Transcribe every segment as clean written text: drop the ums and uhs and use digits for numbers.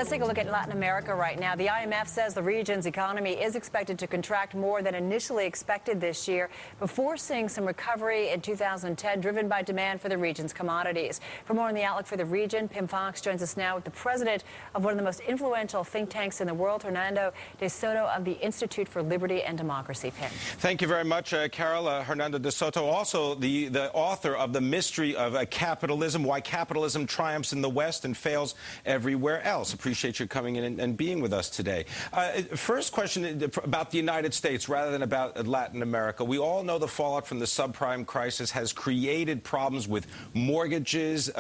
Let's take a look at Latin America right now. The IMF says the region's economy is expected to contract more than initially expected this year before seeing some recovery in 2010 driven by demand for the region's commodities. For more on the outlook for the region, Pim Fox joins us now with the president of one of the most influential think tanks in the world, Hernando de Soto of the Institute for Liberty and Democracy. Pim. Thank you very much, Carol. Hernando de Soto, also the author of The Mystery of Capitalism, Why Capitalism Triumphs in the West and Fails Everywhere Else. Appreciate you coming in and being with us today. First question about the United States rather than about Latin America. We all know the fallout from the subprime crisis has created problems with mortgages,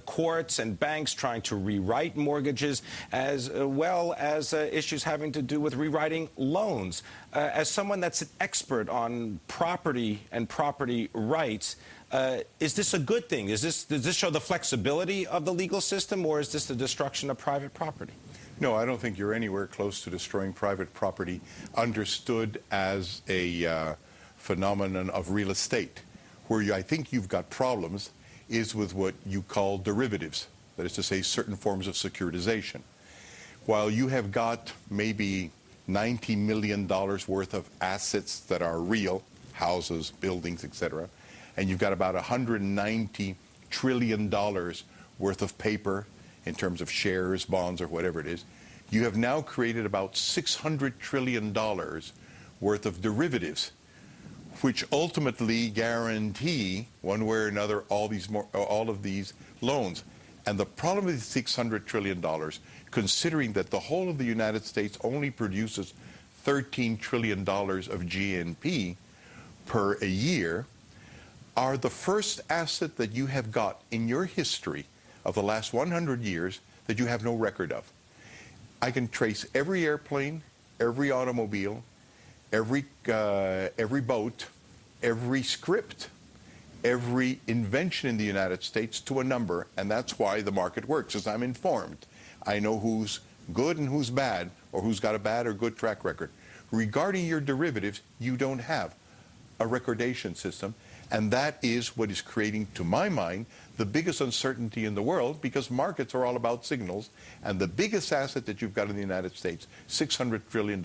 courts and banks trying to rewrite mortgages, as well as issues having to do with rewriting loans. As someone that's an expert on property and property rights, is this a good thing? Does this show the flexibility of the legal system, or is this the destruction of private property? No, I don't think you're anywhere close to destroying private property understood as a phenomenon of real estate. Where I think you've got problems is with what you call derivatives, that is to say certain forms of securitization. While you have got maybe $90 million worth of assets that are real, houses, buildings, etc., and you've got about $190 trillion worth of paper in terms of shares, bonds, or whatever it is, you have now created about $600 trillion worth of derivatives, which ultimately guarantee, one way or another, all of these loans. And the problem with $600 trillion, considering that the whole of the United States only produces $13 trillion of GNP per a year, are the first asset that you have got in your history of the last 100 years that you have no record of. I can trace every airplane, every automobile, every boat, every script, every invention in the United States to a number, and that's why the market works, as I'm informed. I know who's good and who's bad, or who's got a bad or good track record. Regarding your derivatives, you don't have a recordation system, and that is what is creating, to my mind, the biggest uncertainty in the world, because markets are all about signals, and the biggest asset that you've got in the United States, $600 trillion,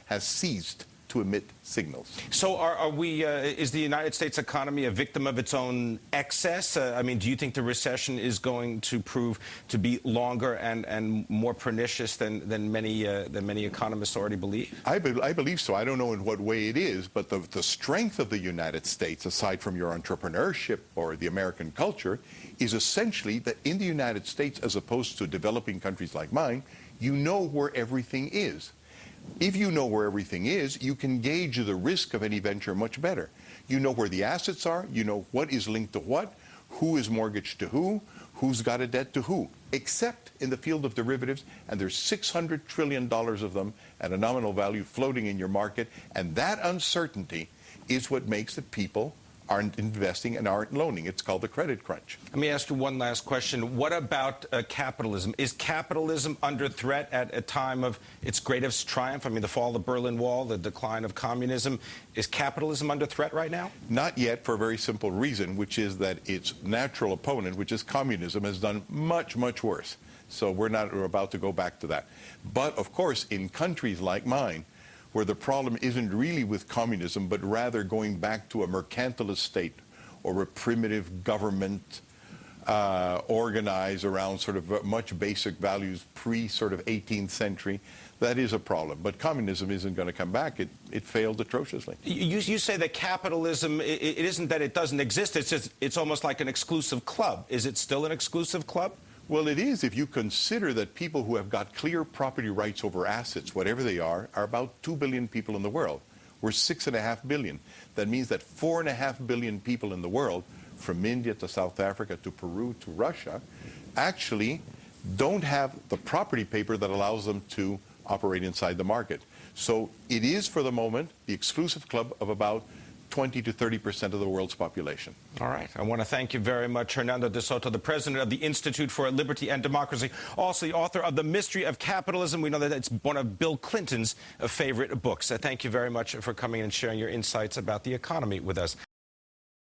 has ceased to emit signals. So is the United States economy a victim of its own excess? I mean, do you think the recession is going to prove to be longer and more pernicious than many economists already believe? I believe so. I don't know in what way it is, but the strength of the United States, aside from your entrepreneurship or the American culture, is essentially that in the United States, as opposed to developing countries like mine, you know where everything is. If you know where everything is, you can gauge the risk of any venture much better. You know where the assets are, you know what is linked to what, who is mortgaged to who, who's got a debt to who, except in the field of derivatives, and there's $600 trillion of them at a nominal value floating in your market, and that uncertainty is what makes it people aren't investing and aren't loaning. It's called the credit crunch. Let me ask you one last question. What about capitalism? Is capitalism under threat at a time of its greatest triumph? I mean, the fall of the Berlin Wall, the decline of communism. Is capitalism under threat right now? Not yet, for a very simple reason, which is that its natural opponent, which is communism, has done much, much worse. So we're about to go back to that. But, of course, in countries like mine, where the problem isn't really with communism, but rather going back to a mercantilist state or a primitive government organized around sort of much basic values pre-sort of 18th century, that is a problem. But communism isn't going to come back. It failed atrociously. You say that capitalism, it isn't that it doesn't exist, it's just, it's almost like an exclusive club. Is it still an exclusive club? Well, it is if you consider that people who have got clear property rights over assets, whatever they are about 2 billion people in the world. We're 6.5 billion. That means that 4.5 billion people in the world, from India to South Africa to Peru to Russia, actually don't have the property paper that allows them to operate inside the market. So it is, for the moment, the exclusive club of about 20 to 30% of the world's population. All right. I want to thank you very much, Hernando de Soto, the president of the Institute for Liberty and Democracy, also the author of The Mystery of Capitalism. We know that it's one of Bill Clinton's favorite books. Thank you very much for coming and sharing your insights about the economy with us.